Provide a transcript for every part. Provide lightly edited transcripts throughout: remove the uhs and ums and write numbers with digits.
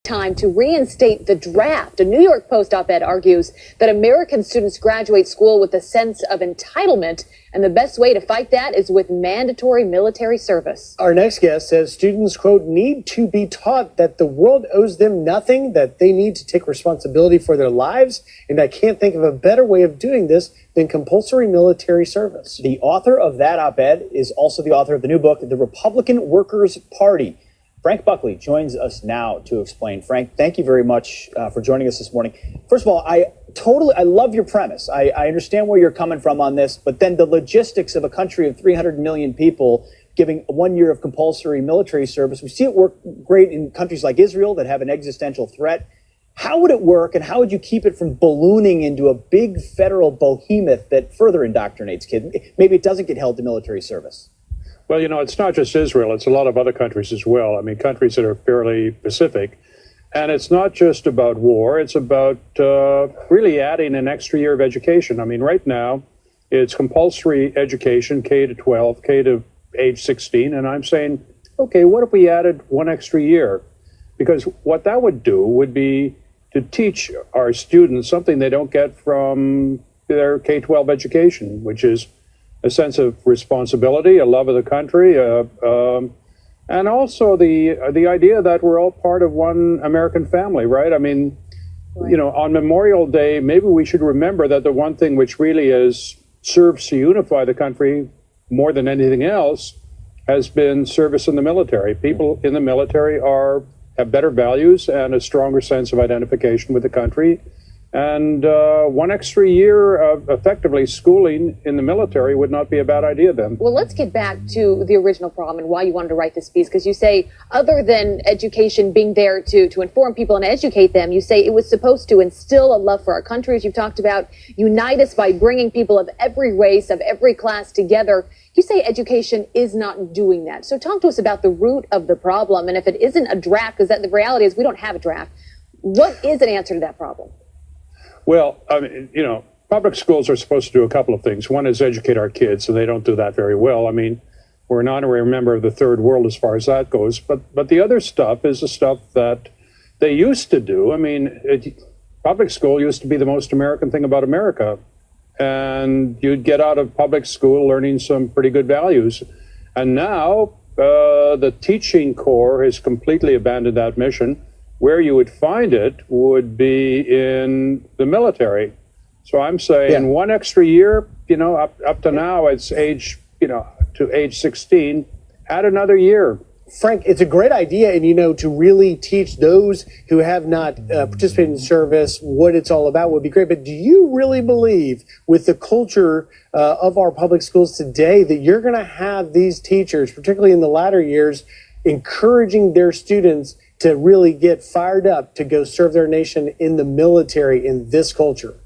time to reinstate the draft. A New York Post op-ed argues that American students graduate school with a sense of entitlement, and the best way to fight that is with mandatory military service. Our next guest says students, quote, need to be taught that the world owes them nothing, that they need to take responsibility for their lives, and I can't think of a better way of doing this than compulsory military service. The author of that op-ed is also the author of the new book, The Republican Workers' Party. Frank Buckley joins us now to explain. Frank, thank you very much for joining us this morning. First of all, I love your premise. I understand where you're coming from on this, but then the logistics of a country of 300 million people giving 1 year of compulsory military service, we see it work great in countries like Israel that have an existential threat. How would it work, and how would you keep it from ballooning into a big federal behemoth that further indoctrinates kids? Maybe it doesn't get held to military service. Well, you know, it's not just Israel. It's a lot of other countries as well. I mean, countries that are fairly Pacific. And it's not just about war. It's about really adding an extra year of education. I mean, right now, it's compulsory education, K to 12, K to age 16. And I'm saying, okay, what if we added one extra year? Because what that would do would be to teach our students something they don't get from their K-12 education, which is a sense of responsibility, a love of the country, and also the idea that we're all part of one American family, right? I mean, you know, on Memorial Day, maybe we should remember that the one thing which really serves to unify the country more than anything else has been service in the military. People in the military have better values and a stronger sense of identification with the country. And one extra year of effectively schooling in the military would not be a bad idea then. Well, let's get back to the original problem and why you wanted to write this piece, because you say other than education being there to inform people and educate them, you say it was supposed to instill a love for our country, as you've talked about, unite us by bringing people of every race, of every class together. You say education is not doing that. So talk to us about the root of the problem. And if it isn't a draft, because the reality is we don't have a draft, what is an answer to that problem? Well, I mean, you know, public schools are supposed to do a couple of things. One is educate our kids, and they don't do that very well. I mean, we're an honorary member of the third world as far as that goes. But the other stuff is the stuff that they used to do. I mean, public school used to be the most American thing about America. And you'd get out of public school learning some pretty good values. And now the teaching corps has completely abandoned that mission. Where you would find it would be in the military. So I'm saying one extra year, you know, up to now it's age, you know, to age 16, add another year. Frank, it's a great idea, and, you know, to really teach those who have not participated in service what it's all about would be great. But do you really believe, with the culture of our public schools today, that you're going to have these teachers, particularly in the latter years, encouraging their students to really get fired up to go serve their nation in the military in this culture?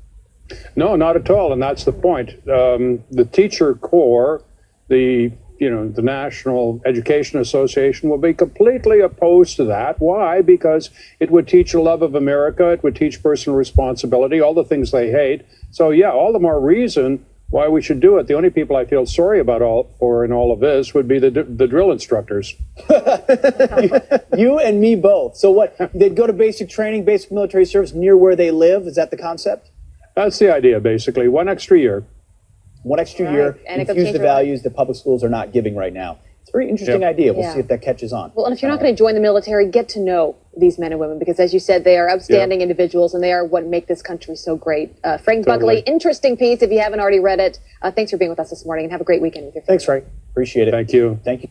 No, not at all, and that's the point. The teacher corps, the National Education Association will be completely opposed to that. Why? Because it would teach a love of America, it would teach personal responsibility, all the things they hate. So yeah, all the more reason why we should do it. The only people I feel sorry about in all of this would be the drill instructors. You and me both. So what, they'd go to basic training, basic military service near where they live? Is that the concept? That's the idea, basically. One extra year. One extra year, infuse the values that public schools are not giving right now. It's a very interesting idea. We'll see if that catches on. Well, and if you're not going to join the military, get to know these men and women, because as you said, they are outstanding individuals, and they are what make this country so great. Frank Buckley, interesting piece if you haven't already read it. Thanks for being with us this morning, and have a great weekend with your family. Thanks, Frank. Appreciate it. Thank you. Thank you.